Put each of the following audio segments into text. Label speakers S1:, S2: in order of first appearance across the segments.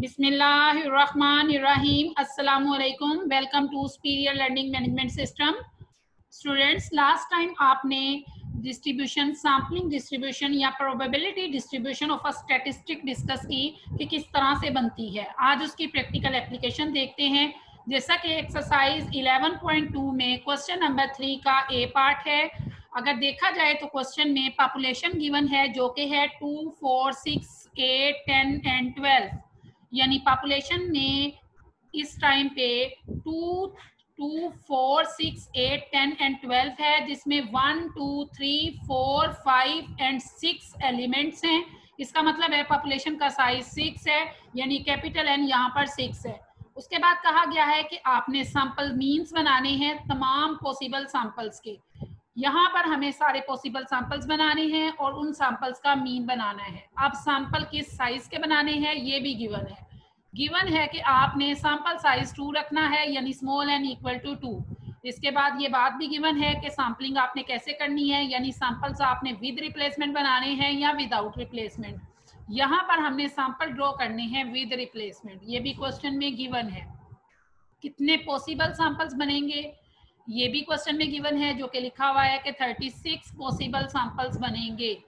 S1: बिस्मिल्लाहिर्रहमानिर्रहीम। अस्सलामुअलैकुम। Welcome to superior learning management system. Students, last time आपने डिस्ट्रीब्यूशन, सैम्पलिंग डिस्ट्रीब्यूशन या probability distribution of a statistic discuss की कि किस तरह से बनती है। आज उसकी प्रैक्टिकल एप्लीकेशन देखते हैं। जैसा कि एक्सरसाइज 11.2 में क्वेश्चन नंबर 3 का ए पार्ट है। अगर देखा जाए तो क्वेश्चन में पॉपुलेशन गिवन है जो कि है 2, 4, 6, 8, 10 एंड 12। यानी पॉपुलेशन में इस टाइम पे 2, 4, 6, 8, 10 एंड 12 है, जिसमें 1, 2, 3, 4, 5 एंड 6 एलिमेंट्स हैं। इसका मतलब है पॉपुलेशन का साइज 6 है, यानी कैपिटल एन यहाँ पर 6 है। उसके बाद कहा गया है कि आपने सैंपल मीन्स बनाने हैं तमाम पॉसिबल सैंपल्स के। यहाँ पर हमें सारे पॉसिबल सैंपल्स बनाने हैं और उन सैंपल्स का मीन बनाना है। अब सैंपल किस साइज के बनाने हैं ये भी गिवन है। गिवन है कि आपने सैंपल साइज 2 रखना है, यानी स्मॉल एन इक्वल टू 2। इसके बाद ये बात भी गिवन है कि सैम्पलिंग आपने कैसे करनी है, यानी सैंपल्स आपने विद रिप्लेसमेंट बनाने हैं या विदाउट रिप्लेसमेंट। यहाँ पर हमने सैंपल ड्रॉ करने हैं विद रिप्लेसमेंट, ये भी क्वेश्चन में गिवन है। कितने पॉसिबल सैंपल्स बनेंगे ये भी क्वेश्चन में गिवन है, जो कि लिखा हुआ है कि 36 पॉसिबल सैंपल्स बनेंगे।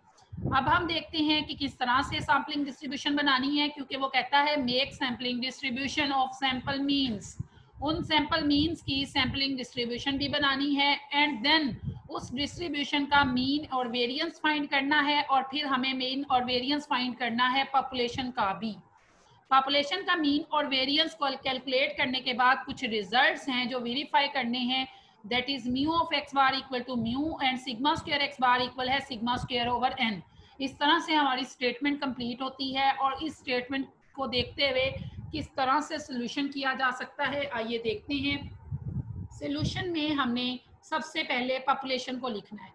S1: अब हम देखते हैं कि किस तरह से सैम्पलिंग डिस्ट्रीब्यूशन बनानी है, क्योंकि वो कहता है make sampling distribution of sample means. उन सैंपल मीन्स की सैम्पलिंग डिस्ट्रीब्यूशन भी बनानी है एंड देन उस डिस्ट्रीब्यूशन का मीन और वेरिएंस फाइंड करना है, और फिर हमें मीन और वेरिएंस फाइंड करना है पॉपुलेशन का भी। पॉपुलेशन का मीन और वेरिएंस को कैलकुलेट करने के बाद कुछ रिजल्ट्स हैं जो वेरीफाई करने हैं। That is mu of x bar equal to mu and sigma square x bar equal है सिग्मा स्क्वायर ओवर एन। इस तरह से हमारी स्टेटमेंट कंप्लीट होती है, और इस स्टेटमेंट को देखते हुए किस तरह से सोल्यूशन किया जा सकता है आइए देखते हैं। सोल्यूशन में हमने सबसे पहले पॉपुलेशन को लिखना है।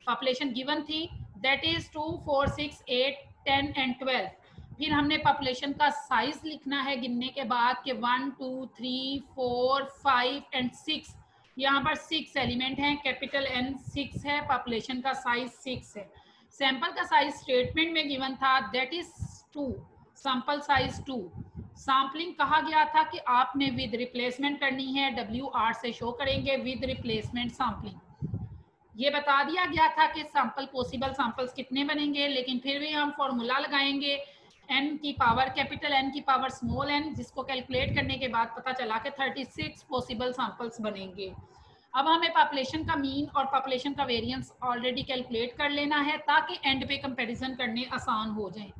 S1: पॉपुलेशन गिवन थी, दैट इज 2, 4, 6, 8, 10 एंड 12। फिर हमने पॉपुलेशन का साइज लिखना है गिनने के बाद कि 1, 2, 3, 4, 5 एंड 6। यहाँ पर 6 एलिमेंट हैं, कैपिटल एन 6 है, पॉपुलेशन का साइज 6 है। सैंपल का साइज स्टेटमेंट में गिवन था, that is 2, sample size 2। Sampling कहा गया था कि आपने विद रिप्लेसमेंट करनी है, WR से शो करेंगे विद रिप्लेसमेंट सैम्पलिंग। ये बता दिया गया था कि सैंपल पॉसिबल सैंपल्स कितने बनेंगे, लेकिन फिर भी हम फॉर्मूला लगाएंगे n की पावर कैपिटल N की पावर स्मॉल n, जिसको कैलकुलेट करने के बाद पता चला कि 36 पॉसिबल सैंपल्स बनेंगे। अब हमें पॉपुलेशन का मीन और पॉपुलेशन का वेरिएंस ऑलरेडी कैलकुलेट कर लेना है ताकि एंड पे कंपैरिजन करने आसान हो जाए।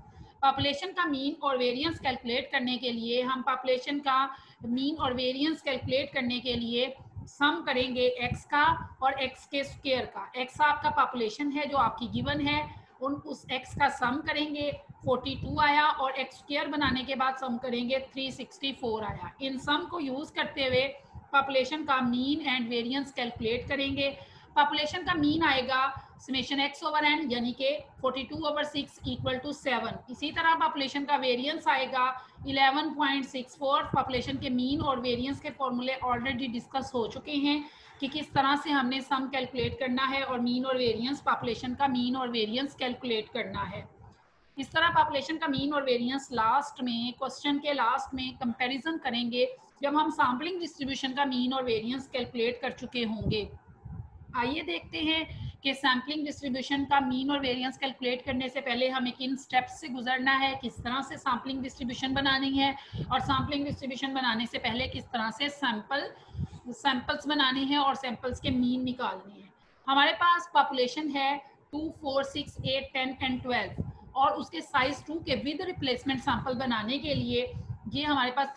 S1: पॉपुलेशन का मीन और वेरिएंस कैलकुलेट करने के लिए हम पॉपुलेशन का मीन और वेरिएंस कैलकुलेट करने के लिए सम करेंगे x का और x के स्क्वायर का। x आपका पॉपुलेशन है जो आपकी गिवन है, उस x का सम करेंगे 42 आया, और x स्क्वायर बनाने के बाद सम करेंगे 364 आया। इन सम को यूज करते हुए पॉपुलेशन का मीन एंड वेरिएंस कैलकुलेट करेंगे। पॉपुलेशन का मीन आएगा समेशन x ओवर n, यानी कि 42 ओवर 6 इक्वल टू 7। इसी तरह पॉपुलेशन का वेरिएंस आएगा 11.64। पॉपुलेशन के मीन और वेरिएंस के फॉर्मूले ऑलरेडी डिस्कस हो चुके हैं कि किस तरह से हमने सम कैलकुलेट करना है और मीन और वेरिएंस, पॉपुलेशन का मीन और वेरिएंस कैलकुलेट करना है। इस तरह पॉपुलेशन का मीन और वेरिएंस लास्ट में, क्वेश्चन के लास्ट में कंपैरिजन करेंगे जब हम सैम्पलिंग डिस्ट्रीब्यूशन का मीन और वेरिएंस कैलकुलेट कर चुके होंगे। आइए देखते हैं कि सैम्पलिंग डिस्ट्रीब्यूशन का मीन और वेरिएंस कैलकुलेट करने से पहले हमें किन स्टेप्स से गुजरना है, किस तरह से सैम्पलिंग डिस्ट्रीब्यूशन बनानी है, और सैम्पलिंग डिस्ट्रीब्यूशन बनाने से पहले किस तरह से सैंपल्स बनाने हैं और सैंपल्स के मीन निकालने हैं। हमारे पास पॉपुलेशन है 2, 4, 6, 8, 10 एंड 12, और उसके साइज 2 के विद रिप्लेसमेंट सैंपल बनाने के लिए ये हमारे पास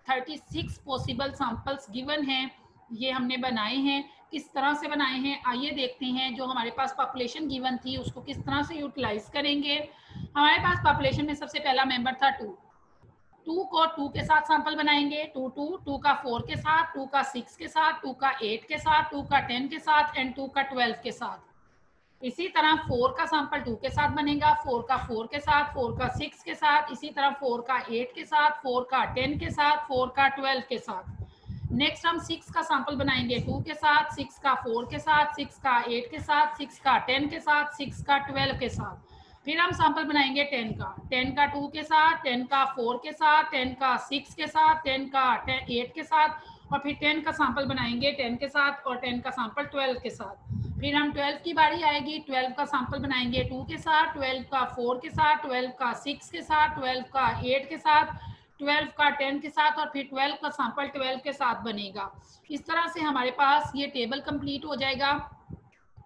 S1: 36 पॉसिबल सैंपल्स गिवन हैं, ये हमने बनाए हैं। किस तरह से बनाए हैं आइए देखते हैं। जो हमारे पास पॉपुलेशन गिवन थी उसको किस तरह से यूटिलाइज करेंगे। हमारे पास पॉपुलेशन में सबसे पहला मेंबर था 2 को 2 के साथ सैंपल बनाएंगे, 2 का 4 के साथ, 2 का 6 के साथ, 2 का 8 के साथ, 2 का 10 के साथ एंड 2 का 12 के साथ। इसी तरह 4 का सैंपल 2 के साथ बनेगा, 4 का 4 के साथ, 4 का 6 के साथ, इसी तरह 4 का 8 के साथ, 4 का 10 के साथ, 4 का 12 के साथ। नेक्स्ट हम 6 का सैंपल बनाएंगे 2 के साथ, 6 का 4 के साथ, 6 का 8 के साथ, 6 का 10 के साथ, 6 का 12 के साथ। फिर हम सैंपल बनाएंगे 10 का, 10 का 2 के साथ, 10 का 4 के साथ, 10 का 6 के साथ, 10 का 8 के साथ, और फिर 10 का सैंपल बनाएंगे 10 के साथ, और 10 का सैंपल 12 के साथ। फिर हम 12 की बारी आएगी, 12 का सैंपल बनाएंगे 2 के साथ, 12 का 4 के साथ, 12 का 6 के साथ, 12 का 8 के साथ, 12 का 10 के साथ, और फिर 12 का सैंपल 12 के साथ बनेगा। इस तरह से हमारे पास ये टेबल कंप्लीट हो जाएगा,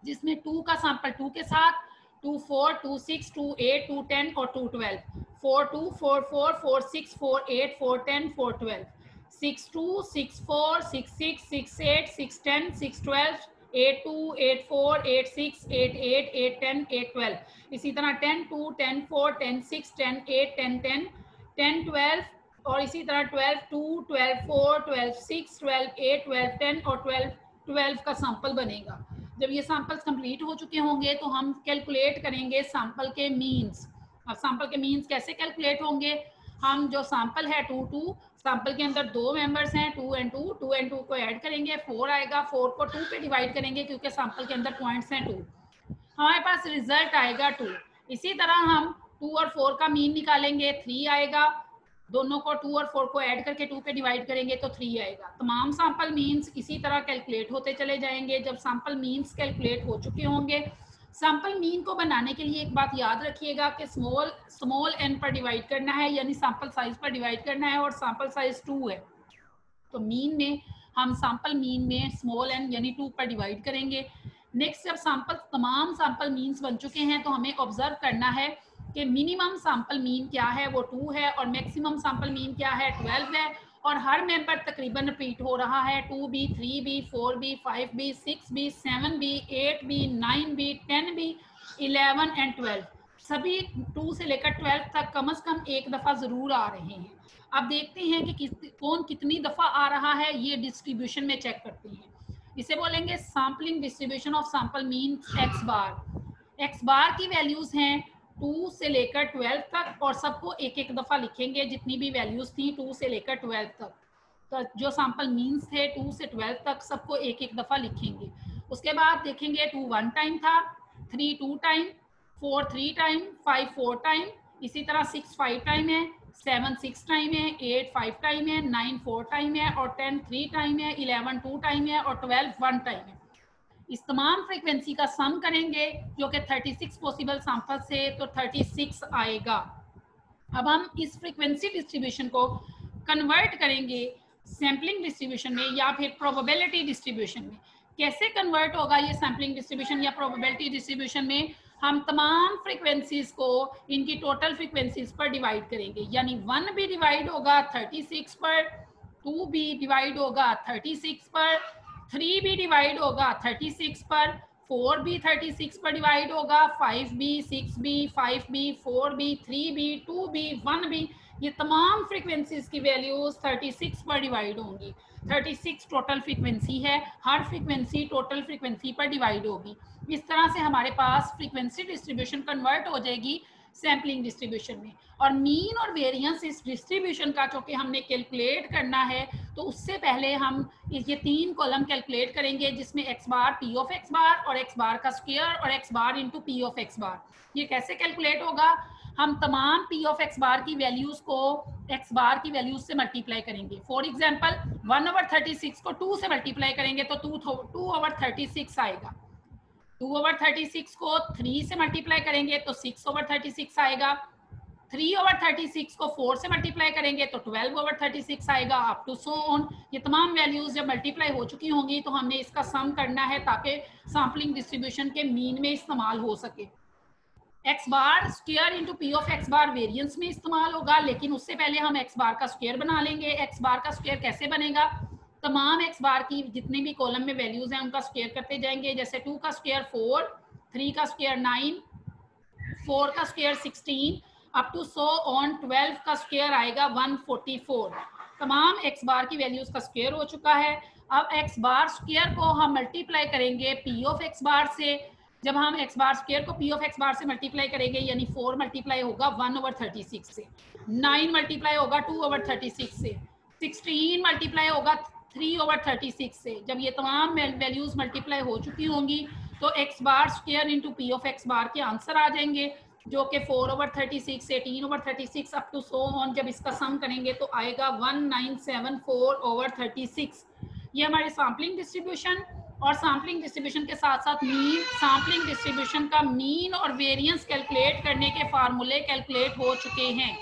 S1: जिसमें 2 का सैंपल 2 के साथ, 2 4 2 6 2 8 2 10 और 2 12, 4 2 4 4 4 6 4 8 4 10 4 12, 6 2 6 4 6 6 6 8 6 10 6 12, 8 2 8 4 8 6 8 8 8 10 8 12, इसी तरह 10 2 10 4 10 6 10 8 10 10 10 12, और इसी तरह 12 2 12 4 12 6 12 8 12 10 और 12 12 का सैंपल बनेगा। जब ये सैंपल्स कंप्लीट हो चुके होंगे तो हम कैलकुलेट करेंगे सैंपल के मीन्स। अब सैंपल के मीन्स कैसे कैलकुलेट होंगे, हम जो सैंपल है 2 2, सैंपल के अंदर 2 मेंबर्स हैं 2 एंड 2, 2 एंड 2 को ऐड करेंगे 4 आएगा, 4 को 2 पे डिवाइड करेंगे क्योंकि सैंपल के अंदर पॉइंट्स हैं 2, हमारे पास रिजल्ट आएगा 2। इसी तरह हम 2 और 4 का मीन निकालेंगे, 3 आएगा, दोनों को 2 और 4 को ऐड करके 2 पे डिवाइड करेंगे तो 3 आएगा। तमाम सैंपल मीन्स इसी तरह कैलकुलेट होते चले जाएंगे। जब सैंपल मीन्स कैलकुलेट हो चुके होंगे, सैंपल मीन को बनाने के लिए एक बात याद रखिएगा कि स्मॉल एन पर डिवाइड करना है, यानी सैंपल साइज पर डिवाइड करना है, और सैंपल साइज 2 है तो मीन में हम सैंपल मीन में स्मॉल एन यानी 2 पर डिवाइड करेंगे। नेक्स्ट, जब तमाम सैंपल मीन्स बन चुके हैं तो हमें ऑब्जर्व करना है कि मिनिमम सैंपल मीन क्या है, वो 2 है, और मैक्सिमम सैंपल मीन क्या है, 12 है, और हर मेंबर तकरीबन रिपीट हो रहा है, 2B 3B 4B 5B 6B 7B 8B 9B 10B 11 and 12, सभी 2 से लेकर 12 तक कम से कम एक दफ़ा ज़रूर आ रहे हैं। अब देखते हैं कि कौन कितनी दफ़ा आ रहा है, ये डिस्ट्रीब्यूशन में चेक करते हैं। इसे बोलेंगे sampling distribution of sample mean X bar. X bar की वैल्यूज हैं 2 से लेकर 12 तक, और सबको एक एक दफ़ा लिखेंगे जितनी भी वैल्यूज थी 2 से लेकर 12 तक। तो जो सैंपल मीन्स थे 2 से 12 तक सबको एक एक दफ़ा लिखेंगे। उसके बाद देखेंगे 2 1 टाइम था, 3 2 टाइम, 4 3 टाइम, 5 4 टाइम, इसी तरह 6 5 टाइम है, 7 6 टाइम है, 8 5 टाइम है, 9 4 टाइम है, और 10 3 टाइम है, 11 2 टाइम है, और 12 1 टाइम है। इस तमाम फ्रीक्वेंसी का सम करेंगे जो कि 36 पॉसिबल सैंपल से, तो 36 आएगा। अब हम इस फ्रीक्वेंसी डिस्ट्रीब्यूशन को कन्वर्ट करेंगे सैम्पलिंग डिस्ट्रीब्यूशन में या फिर प्रोबेबिलिटी डिस्ट्रीब्यूशन में। कैसे कन्वर्ट होगा ये सैम्पलिंग डिस्ट्रीब्यूशन या प्रोबेबिलिटी डिस्ट्रीब्यूशन में, हम तमाम फ्रीक्वेंसीज को इनकी टोटल फ्रीक्वेंसीज पर डिवाइड करेंगे, यानी 1 भी डिवाइड होगा 36 पर, 2 भी डिवाइड होगा 36 पर, 3 भी डिवाइड होगा 36 पर, 4 भी 36 पर डिवाइड होगा, 5 भी, 6 भी, 5 भी, 4 भी, 3 भी, 2 भी, 1 भी, ये तमाम फ्रीक्वेंसीज की वैल्यूज 36 पर डिवाइड होंगी। 36 टोटल फ्रीक्वेंसी है, हर फ्रीक्वेंसी टोटल फ्रीक्वेंसी पर डिवाइड होगी। इस तरह से हमारे पास फ्रीक्वेंसी डिस्ट्रीब्यूशन कन्वर्ट हो जाएगी सैम्पलिंग डिस्ट्रीब्यूशन में। और मीन और वेरिएंस इस डिस्ट्रीब्यूशन का चूंकि हमने कैलकुलेट करना है, तो उससे पहले हम ये 3 कॉलम कैलकुलेट करेंगे, जिसमें X bar, P of x bar, और एक्स बार का स्क्वायर, और X bar into P of x bar. ये कैसे कैलकुलेट होगा, हम तमाम पी ऑफ एक्स बार की वैल्यूज को एक्स बार की वैल्यूज से मल्टीप्लाई करेंगे। फॉर एग्जांपल 1/36 को 2 से मल्टीप्लाई करेंगे तो 2/36 आएगा। 2/36 को 3 से मल्टीप्लाई करेंगे तो 6/36 आएगा। 3/36 को 4 से मल्टीप्लाई करेंगे तो 12/36 आएगा, अप टू सो ऑन। ये तमाम वैल्यूज जब मल्टीप्लाई हो चुकी होंगी तो हमने इसका सम करना है ताकि सैम्पलिंग डिस्ट्रीब्यूशन के मीन में इस्तेमाल हो सके। X bar square into P of x bar variance में इस्तेमाल होगा, लेकिन उससे पहले हम एक्स बार का स्क्वायर बना लेंगे। एक्स बार का स्क्वायर कैसे बनेगा, तमाम एक्स बार की जितने भी कॉलम में वैल्यूज हैं उनका स्क्वायर करते जाएंगे। जैसे 2 का स्क्वायर 4, 3 का स्क्वायर 9, 4 का square 16, up to so on 12 का स्क्वायर आएगा 144। तमाम एक्स बार की वैल्यूज का स्क्वायर हो चुका है। अब एक्स बार स्क्वायर को हम मल्टीप्लाई करेंगे पी ऑफ एक्स बार से। जब हम एक्स बार स्क्वायर को पी ऑफ एक्स बार से मल्टीप्लाई करेंगे, यानी 4 मल्टीप्लाई होगा 1/36 से, 9 मल्टीप्लाई होगा 2/36 से, 16 मल्टीप्लाई होगा 3/36 से। जब ये तमाम वैल्यूज मल्टीप्लाई हो चुकी होंगी तो X bar square into P of x bar के आंसर आ जाएंगे। जो कि 4/36, 18/36 अप टू सो ऑन, जब इसका सम करेंगे तो आएगा 1974/36। ये हमारे सैम्पलिंग डिस्ट्रीब्यूशन, और सैम्पलिंग डिस्ट्रीब्यूशन के साथ साथ मीन, सैम्पलिंग डिस्ट्रीब्यूशन का मीन और वेरिएंस कैलकुलेट करने के फार्मूले कैलकुलेट हो चुके हैं।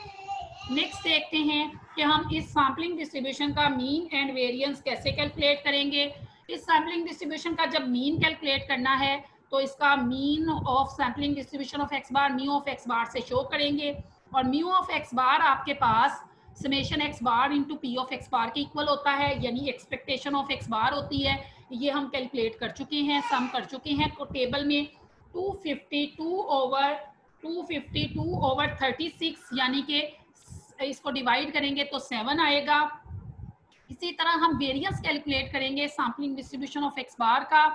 S1: नेक्स्ट देखते हैं कि हम इस सैम्पलिंग डिस्ट्रीब्यूशन का मीन एंड वेरिएंस कैसे कैलकुलेट करेंगे। इस सैम्पलिंग डिस्ट्रीब्यूशन का जब मीन कैलकुलेट करना है तो इसका mean of sampling distribution of x bar mu of x bar से शो करेंगे, और म्यू ऑफ एक्स बार आपके पास summation x bar into P of x bar के इक्वल होता है, यानी एक्सपेक्टेशन ऑफ एक्स बार होती है। ये हम कैलकुलेट कर चुके हैं, सम कर चुके हैं टेबल में। 252/36 यानी कि इसको डिवाइड करेंगे तो 7 आएगा। इसी तरह हम वेरिएंस कैलकुलेट करेंगे sampling distribution of x bar का।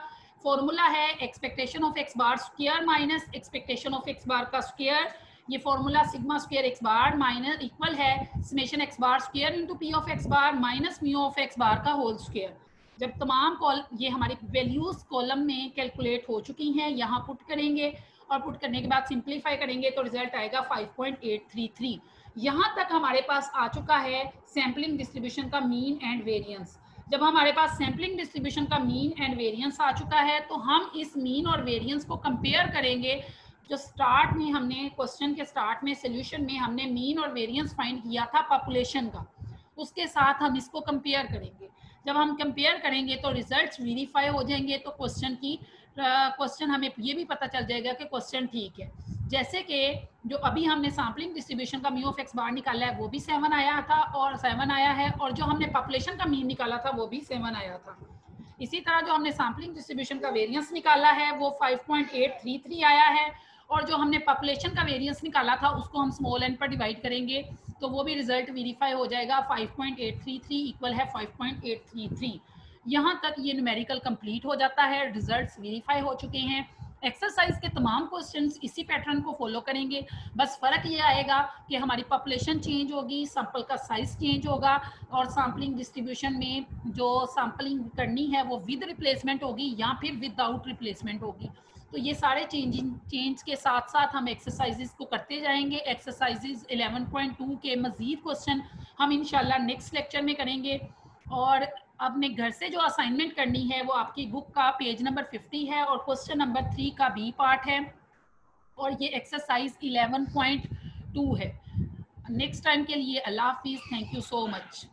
S1: फॉर्मूला है expectation of x bar square minus expectation of x bar का स्क्वायर। ये formula sigma square x bar minus equal है summation x bar square into p of x bar minus mu of x bar का whole square. जब तमाम ये हमारी values column में calculate हो चुकी हैं, यहाँ पुट करेंगे और पुट करने के बाद सिंप्लीफाई करेंगे तो रिजल्ट आएगा 5.833। यहाँ तक हमारे पास आ चुका है सैम्पलिंग डिस्ट्रीब्यूशन का मीन एंड वेरिएंस। जब हमारे पास सैम्पलिंग डिस्ट्रीब्यूशन का मीन एंड वेरिएंस आ चुका है तो हम इस मीन और वेरिएंस को कंपेयर करेंगे। जो स्टार्ट में हमने क्वेश्चन के स्टार्ट में सोल्यूशन में हमने मीन और वेरिएंस फाइंड किया था पॉपुलेशन का, उसके साथ हम इसको कंपेयर करेंगे। जब हम कंपेयर करेंगे तो रिजल्ट्स वेरीफाई हो जाएंगे, तो क्वेश्चन हमें ये भी पता चल जाएगा कि क्वेश्चन ठीक है। जैसे कि जो अभी हमने सैम्पलिंग डिस्ट्रीब्यूशन का म्यू ऑफ एक्स बार निकाला है वो भी 7 आया था और 7 आया है, और जो हमने पॉपुलेशन का मीन निकाला था वो भी 7 आया था। इसी तरह जो हमने सैम्पलिंग डिस्ट्रीब्यूशन का वेरिएंस निकाला है वो 5.833 आया है, और जो हमने पॉपुलेशन का वेरिएंस निकाला था उसको हम स्मॉल एन पर डिवाइड करेंगे तो वो भी रिजल्ट वेरीफाई हो जाएगा। 5.833 इक्वल है 5.833। यहाँ तक ये न्यूमेरिकल कंप्लीट हो जाता है, रिजल्ट्स वेरीफाई हो चुके हैं। एक्सरसाइज के तमाम क्वेश्चंस इसी पैटर्न को फॉलो करेंगे, बस फ़र्क ये आएगा कि हमारी पॉपुलेशन चेंज होगी, सैंपल का साइज चेंज होगा, और सैम्पलिंग डिस्ट्रीब्यूशन में जो सैम्पलिंग करनी है वो विद रिप्लेसमेंट होगी या फिर विदाउट रिप्लेसमेंट होगी। तो ये सारे चेंज के साथ साथ हम एक्सरसाइजेस को करते जाएंगे। एक्सरसाइजेस 11.2 के मज़ीद क्वेश्चन हम इंशाल्लाह नेक्स्ट लेक्चर में करेंगे। और अपने घर से जो असाइनमेंट करनी है वो आपकी बुक का पेज नंबर 50 है और क्वेश्चन नंबर 3 का बी पार्ट है, और ये एक्सरसाइज 11.2 है। नेक्स्ट टाइम के लिए अल्लाह हाफिज़, थैंक यू सो मच।